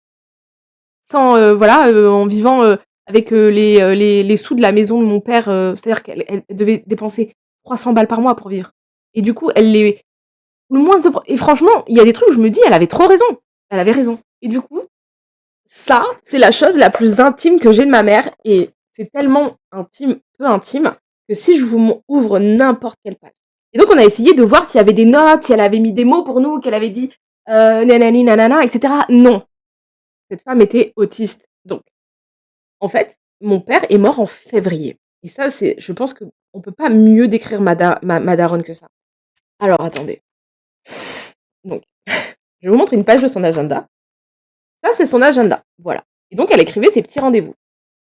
Sans, voilà, en vivant, avec, les sous de la maison de mon père, c'est-à-dire qu'elle devait dépenser 300 balles par mois pour vivre et du coup, elle les le moins de et franchement, il y a des trucs où je me dis: «Elle avait trop raison, elle avait raison» et du coup, ça, c'est la chose la plus intime que j'ai de ma mère et c'est tellement intime, peu intime, que si je vous ouvre n'importe quelle page et donc on a essayé de voir s'il y avait des notes, si elle avait mis des mots pour nous, qu'elle avait dit, nanani nanana et cetera. Non, cette femme était autiste. Donc en fait, mon père est mort en février et ça, c'est je pense qu'on peut pas mieux décrire ma daronne que ça. Alors attendez, donc je vous montre une page de son agenda. Ça, c'est son agenda, voilà et donc elle écrivait ses petits rendez-vous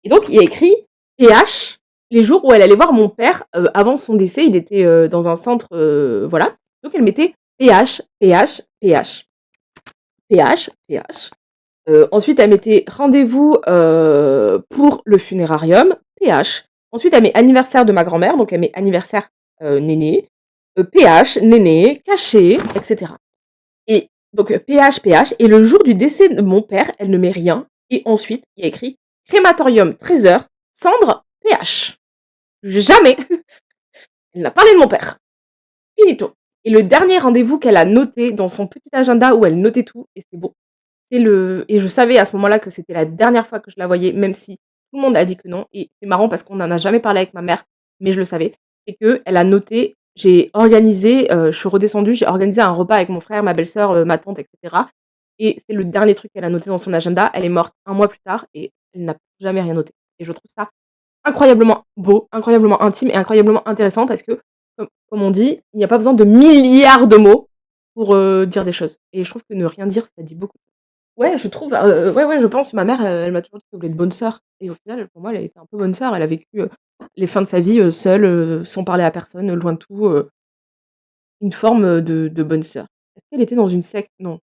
et donc il y a écrit PH, les jours où elle allait voir mon père, avant son décès, il était, dans un centre, voilà, donc elle mettait PH, PH, PH, PH, PH. Ensuite, elle mettait rendez-vous, pour le funérarium, PH. Ensuite, elle met anniversaire de ma grand-mère, donc elle met anniversaire, néné, PH, néné, caché, et cetera et donc PH, PH et le jour du décès de mon père, elle ne met rien et ensuite, il y a écrit crématorium 13h, cendre PH. Jamais elle n'a parlé de mon père. Finito et le dernier rendez-vous qu'elle a noté dans son petit agenda où elle notait tout et c'est bon, c'est le et je savais à ce moment-là que c'était la dernière fois que je la voyais, même si tout le monde a dit que non et c'est marrant parce qu'on n'en a jamais parlé avec ma mère, mais je le savais. C'est qu'elle a noté j'ai organisé, je suis redescendue, j'ai organisé un repas avec mon frère, ma belle-sœur, ma tante et cetera et c'est le dernier truc qu'elle a noté dans son agenda. Elle est morte un mois plus tard et elle n'a jamais rien noté et je trouve ça incroyablement beau, incroyablement intime et incroyablement intéressant parce que comme on dit, il n'y a pas besoin de milliards de mots pour, dire des choses et je trouve que ne rien dire, ça dit beaucoup. Ouais, je trouve, ouais, ouais, je pense, ma mère, elle m'a toujours dit qu'elle voulait être bonne sœur et au final, pour moi, elle a été un peu bonne sœur. Elle a vécu, les fins de sa vie, seule, sans parler à personne, loin de tout, une forme, de bonne sœur. Est-ce qu'elle était dans une secte? Non.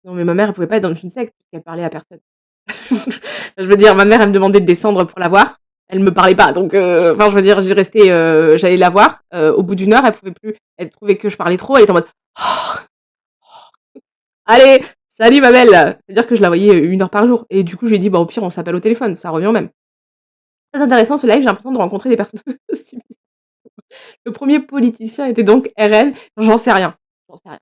Non, mais ma mère, elle pouvait pas être dans une secte puisqu'elle parlait à personne. Je veux dire, ma mère, elle me demandait de descendre pour la voir. Elle me parlait pas, donc enfin, je veux dire, j'y restais, j'allais la voir, au bout d'1 heure, elle pouvait plus. Elle trouvait que je parlais trop, elle était en mode: «Allez, salut ma belle!» C'est-à-dire que je la voyais, 1 heure par jour et du coup, je lui ai dit: «Bah, au pire, on s'appelle au téléphone, ça revient au même». Très intéressant ce live, j'ai l'impression de rencontrer des personnes aussi. Le premier politicien était donc RN, j'en sais rien, j'en sais rien.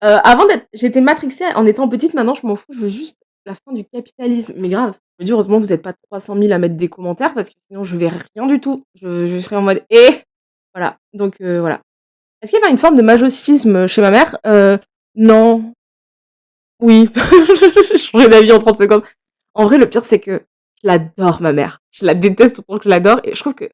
Avant d'être j'étais matrixée en étant petite, maintenant je m'en fous, je veux juste la fin du capitalisme, mais grave. Je me dis: «Heureusement vous êtes pas 300 000 à mettre des commentaires parce que sinon je verrai rien du tout». Je serais en mode: «Eh!» voilà, donc voilà. Est-ce qu'il y avait une forme de masochisme chez ma mère? Non. Oui. J'ai changé d'avis en 30 secondes. En vrai, le pire, c'est que je l'adore ma mère. Je la déteste autant que je l'adore et je trouve que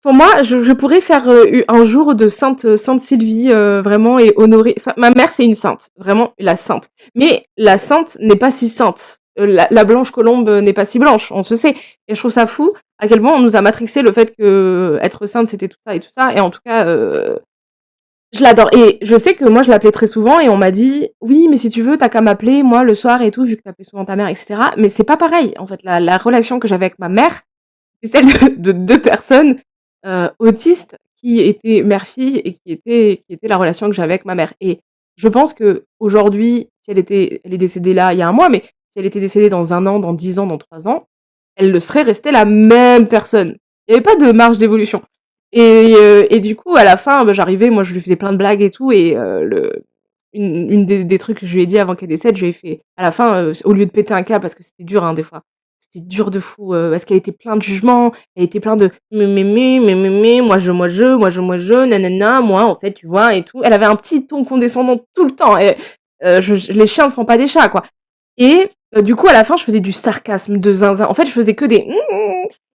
pour moi, je pourrais faire, un jour de sainte Sylvie, vraiment et honorer enfin, ma mère, c'est une sainte, vraiment la sainte. Mais la sainte n'est pas si sainte. La blanche colombe, n'est pas si blanche, on se sait et je trouve ça fou à quel point on nous a matrixé le fait qu'être sainte, c'était tout ça et tout ça et en tout cas, je l'adore et je sais que moi, je l'appelais très souvent et on m'a dit: «Oui, mais si tu veux, tu as qu'à m'appeler, moi, le soir et tout, vu que tu appelais souvent ta mère et cetera». Mais c'est pas pareil, en fait, la relation que j'avais avec ma mère, c'est celle de 2 personnes, autistes qui étaient mère-fille et qui était la relation que j'avais avec ma mère et je pense qu'aujourd'hui, si elle est décédée là, il y a 1 mois, mais si elle était décédée dans 1 an, dans 10 ans, dans 3 ans, elle le serait restée la même personne. Il y avait pas de marge d'évolution et du coup, à la fin, bah, j'arrivais, moi, je lui faisais plein de blagues et tout et une des trucs que je lui ai dit avant qu'elle décède, je lui ai fait à la fin, au lieu de péter un câble parce que c'était dur, hein, des fois. C'était dur de fou, parce qu'elle était plein de jugements, elle était plein de mais, moi je, nanana, moi en fait, tu vois et tout. Elle avait un petit ton condescendant tout le temps et les chiens ne font pas des chats, quoi et du coup, à la fin, je faisais du sarcasme de zinzin. En fait, je faisais que des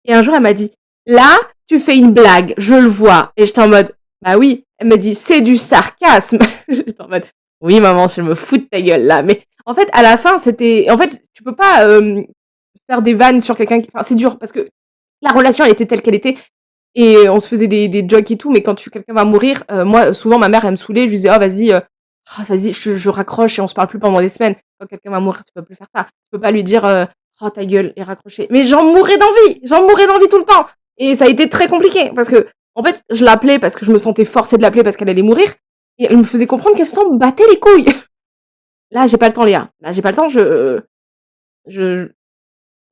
et un jour, elle m'a dit: «Là, tu fais une blague, je le vois» et j'étais en mode: «Bah oui». Elle m'a dit: «C'est du sarcasme». J'étais en mode: «Oui maman, je me fous de ta gueule là». Mais en fait, à la fin, c'était en fait, tu peux pas, faire des vannes sur quelqu'un qui enfin, c'est dur parce que la relation, elle était telle qu'elle était et on se faisait des jokes et tout, mais quand quelqu'un va mourir, moi, souvent, ma mère, elle me saoulait, je lui disais: «Oh vas-y, vas-y, je raccroche et on se parle plus pendant des semaines. Quand quelqu'un va mourir, tu peux plus faire ça. Tu peux pas lui dire, "Oh ta gueule" et raccrocher». Mais j'en mourais d'envie tout le temps et ça a été très compliqué parce que en fait, je l'appelais parce que je me sentais forcée de l'appeler parce qu'elle allait mourir et elle me faisait comprendre qu'elle s'en battait les couilles. Là, j'ai pas le temps Léa, là, j'ai pas le temps, je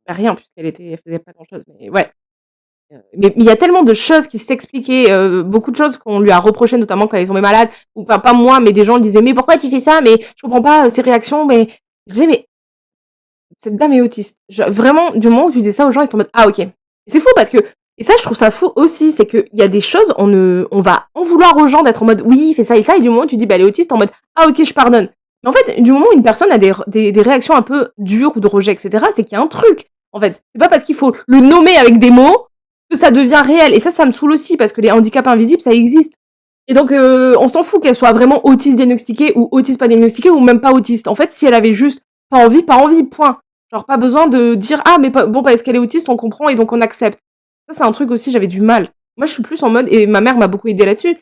bah, rien elle faisait pas grand-chose, mais ouais. Mais il y a tellement de choses qui s'expliquaient, beaucoup de choses qu'on lui a reproché, notamment quand elle est tombée malade ou enfin pas moi, mais des gens disaient: «Mais pourquoi tu fais ça? Mais je comprends pas, ses réactions, mais» je disais: «Mais cette dame est autiste». Vraiment, du moment où tu disais ça aux gens, ils sont en mode: «Ah OK». Et c'est fou parce que et ça, je trouve ça fou aussi, c'est qu'il y a des choses, on va en vouloir aux gens d'être en mode: «Oui, il fait ça et ça» et du moment où tu dis: «Bah, elle est autiste», en mode: «Ah OK, je pardonne». Mais en fait, du moment où une personne a des réactions un peu dures ou de rejet et cetera, c'est qu'il y a un truc, en fait. C'est pas parce qu'il faut le nommer avec des mots que ça devient réel et ça me saoule aussi parce que les handicaps invisibles, ça existe et donc on s'en fout qu'elle soit vraiment autiste diagnostiquée ou autiste pas diagnostiquée ou même pas autiste. En fait, si elle avait juste pas envie, point. Genre pas besoin de dire: «Ah mais pas bon parce qu'elle est autiste, on comprend et donc on accepte». Ça, c'est un truc aussi, j'avais du mal. Moi, je suis plus en mode et ma mère m'a beaucoup aidée là-dessus.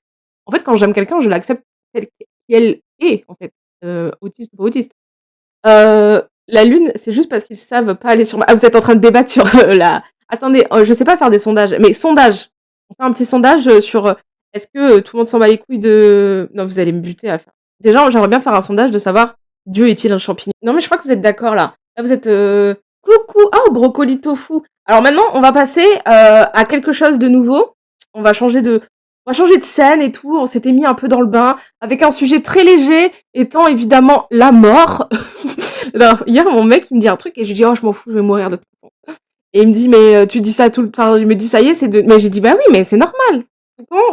En fait, quand j'aime quelqu'un, je l'accepte telle qu'elle est, en fait, autiste ou pas autiste. La lune, c'est juste parce qu'ils savent pas aller sur ma ah, vous êtes en train de débattre sur, la attendez, je sais pas faire des sondages, mais sondage. On fait un petit sondage, sur, est-ce que, tout le monde s'en bat les couilles de non, vous allez me buter à faire déjà, j'aimerais bien faire un sondage de savoir: Dieu est-il un champignon? Non, mais je crois que vous êtes d'accord là. Là, vous êtes, coucou! Oh, brocoli tofu. Alors maintenant, on va passer, à quelque chose de nouveau. On va changer de scène et tout. On s'était mis un peu dans le bain avec un sujet très léger étant évidemment la mort. Alors, hier, mon mec, il me dit un truc et je lui dis: «Oh, je m'en fous, je vais mourir de toute façon». Et il me dit: «Mais tu dis ça tout le enfin, il me dit: «Ça y est, c'est de» mais j'ai dit: «Bah oui, mais c'est normal.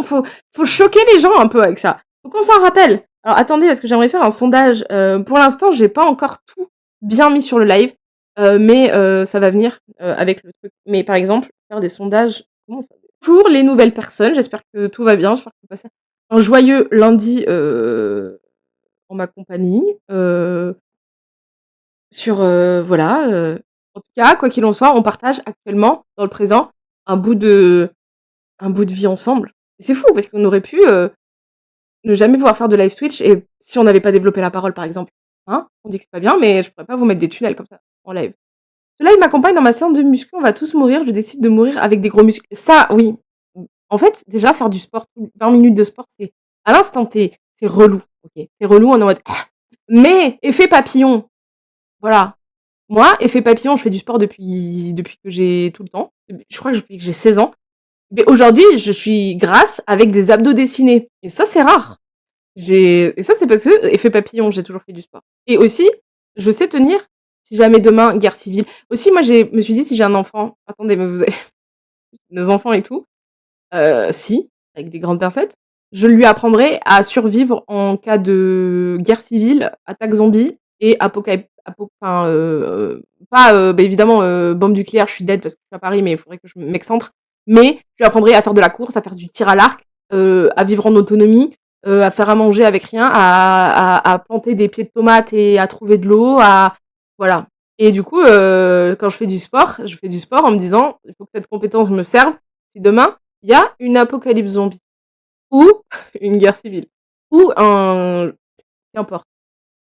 Faut choquer les gens un peu avec ça. Faut qu'on s'en rappelle». Alors attendez, parce que j'aimerais faire un sondage. Pour l'instant, j'ai pas encore tout bien mis sur le live, mais ça va venir, avec le truc. Mais par exemple, faire des sondages comment on fait? Pour les nouvelles personnes, j'espère que tout va bien, j'espère que vous passez un joyeux lundi, en ma compagnie, sur, voilà, en tout cas, quoi qu'il en soit, on partage actuellement, dans le présent, un bout de un bout de vie ensemble. Et c'est fou parce qu'on aurait pu, ne jamais pouvoir faire de live Twitch et si on n'avait pas développé la parole, par exemple. Hein? On dit que c'est pas bien, mais je pourrais pas vous mettre des tunnels comme ça, en live. Cela, il m'accompagne dans ma séance de muscu, on va tous mourir, je décide de mourir avec des gros muscles. Ça, oui. En fait, déjà, faire du sport, 20 minutes de sport, c'est à l'instant T, c'est relou, OK? C'est relou, on est en mode: «Ah!» mais effet papillon, voilà. Moi, effet papillon, je fais du sport depuis que j'ai tout le temps. Je crois que depuis que j'ai 16 ans. Mais aujourd'hui, je suis grasse avec des abdos dessinés. Et ça, c'est rare. Et ça, c'est parce que, effet papillon, j'ai toujours fait du sport. Et aussi, je sais tenir si jamais demain, guerre civile. Aussi, moi, me suis dit, si j'ai un enfant, attendez, mais vous avez des enfants et tout, si, avec des grandes pincettes, je lui apprendrai à survivre en cas de guerre civile, attaque zombie et enfin, pas, bah, évidemment, bombe nucléaire, je suis dead parce que je suis à Paris, mais il faudrait que je m'excentre. Mais je lui apprendrai à faire de la course, à faire du tir à l'arc, à vivre en autonomie, à faire à manger avec rien, à planter des pieds de tomates et à trouver de l'eau, voilà. Et du coup, quand je fais du sport en me disant: «Il faut que cette compétence me serve si demain, il y a une apocalypse zombie ou une guerre civile ou un qu'importe».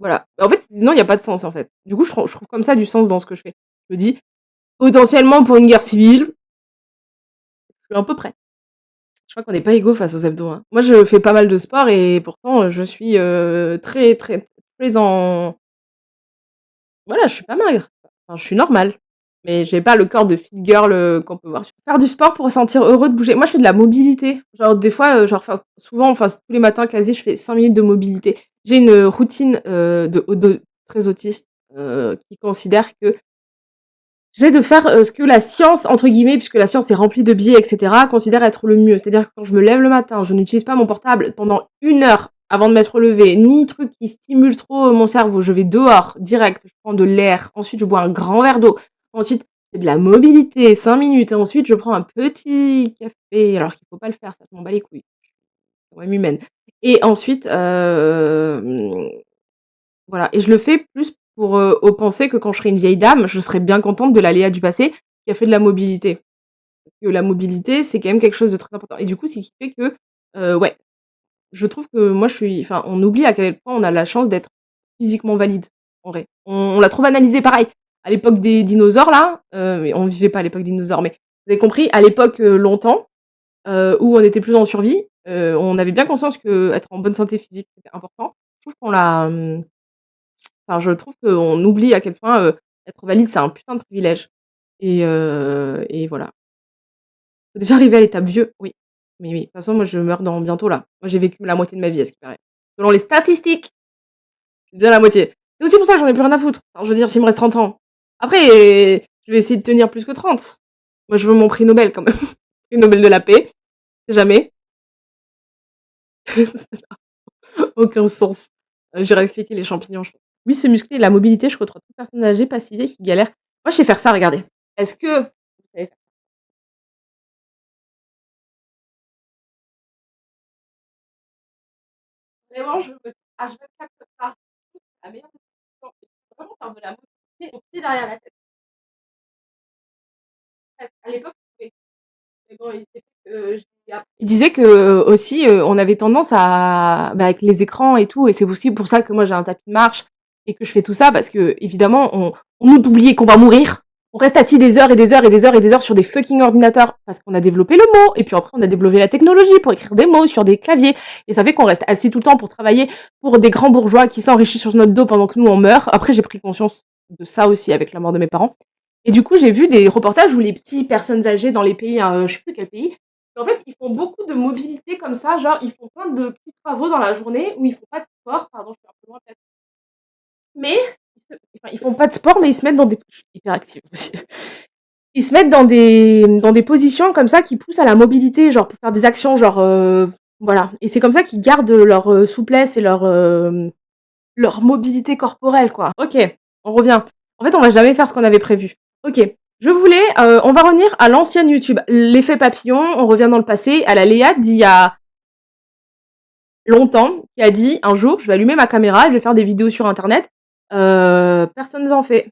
Voilà. En fait, sinon il y a pas de sens, en fait. Du coup, je trouve comme ça du sens dans ce que je fais. Je me dis: «Potentiellement pour une guerre civile, je suis un peu prête». Je crois qu'on n'est pas égaux face aux hebdos, hein. Moi, je fais pas mal de sport et pourtant, je suis, très, très, très en voilà, je suis pas maigre. Enfin, je suis normale, mais j'ai pas le corps de fit girl, qu'on peut voir faire du sport pour se sentir heureux de bouger. Moi, je fais de la mobilité. Genre des fois, enfin souvent, enfin tous les matins quasi, je fais 5 minutes de mobilité. J'ai une routine, de très autiste, qui considère que j'essaie de faire, ce que la «science» entre guillemets, puisque la science est remplie de biais et cetera, considère être le mieux. C'est-à-dire que quand je me lève le matin, je n'utilise pas mon portable pendant 1 heure avant de m'être levée, ni truc qui stimule trop, mon cerveau. Je vais dehors direct, je prends de l'air, ensuite je bois un grand verre d'eau, ensuite je fais de la mobilité 5 minutes et ensuite je prends un petit café, alors qu'il faut pas le faire, ça, je m'en bats les couilles, je suis quand même humaine et ensuite, voilà et je le fais plus pour, penser que quand je serai une vieille dame, je serai bien contente de la Léa du passé qui a fait de la mobilité. Parce que la mobilité, c'est quand même quelque chose de très important et du coup, c'est ce qui fait que, ouais, je trouve que moi je suis enfin, on oublie à quel point on a la chance d'être physiquement valide, en vrai. On l'a trop banalisé, pareil, à l'époque des dinosaures là, mais on vivait pas à l'époque des dinosaures, mais vous avez compris, à l'époque, longtemps, où on était plus en survie, on avait bien conscience qu'être en bonne santé physique, c'était important. Je trouve qu'on l'a, enfin, je trouve qu'on oublie à quel point, être valide, c'est un putain de privilège et voilà. Faut déjà arriver à l'étape vieux, oui. Mais oui, de toute façon, moi, je meurs dans bientôt là. Moi, j'ai vécu la moitié de ma vie à ce qui paraît. Selon les statistiques, c'est déjà la moitié. C'est aussi pour ça que j'en ai plus rien à foutre. Enfin, je veux dire, s'il me reste 30 ans. Après, je vais essayer de tenir plus que 30. Moi, je veux mon prix Nobel quand même. Prix Nobel de la paix, si jamais. Aucun sens. J'irai expliquer les champignons, je pense. Oui, se muscler et la mobilité, je côtoie toute personne âgée, pas si vieille, qui galère. Moi, je sais faire ça, regardez. Est-ce que vous savez faire vraiment, je veux H24 comme ça, la meilleure des situations. Il faut vraiment faire de la mobilité au pied derrière la tête. Presque. À l'époque, je pouvais. Mais bon, il disait que aussi, on avait tendance à bah, avec les écrans et tout et c'est aussi pour ça que moi j'ai un tapis de marche et que je fais tout ça parce qu'évidemment on nous d'oublier qu'on va mourir. On reste assis des heures et des heures et des heures et des heures sur des fucking ordinateurs parce qu'on a développé le mot et puis après on a développé la technologie pour écrire des mots sur des claviers et ça fait qu'on reste assis tout le temps pour travailler pour des grands bourgeois qui s'enrichissent sur notre dos pendant que nous on meurt. Après j'ai pris conscience de ça aussi avec la mort de mes parents et du coup, j'ai vu des reportages où les petites personnes âgées dans les pays, je sais plus quel pays, en fait, ils font beaucoup de mobilité comme ça, genre ils font plein de petits travaux dans la journée où ils font pas de sport, pardon, je suis un peu loin peut-être, mais ils font pas de sport, mais ils se mettent dans des je suis hyper active aussi. Ils se mettent dans des positions comme ça qui poussent à la mobilité, genre pour faire des actions, genre, voilà et c'est comme ça qu'ils gardent leur, souplesse et leur mobilité corporelle, quoi. OK, on revient. En fait, on va jamais faire ce qu'on avait prévu. OK, je voulais, on va revenir à l'ancienne YouTube. L'effet papillon, on revient dans le passé, à la Léa d'il y a longtemps, qui a dit: «Un jour, je vais allumer ma caméra et je vais faire des vidéos sur internet». Personne n'en fait.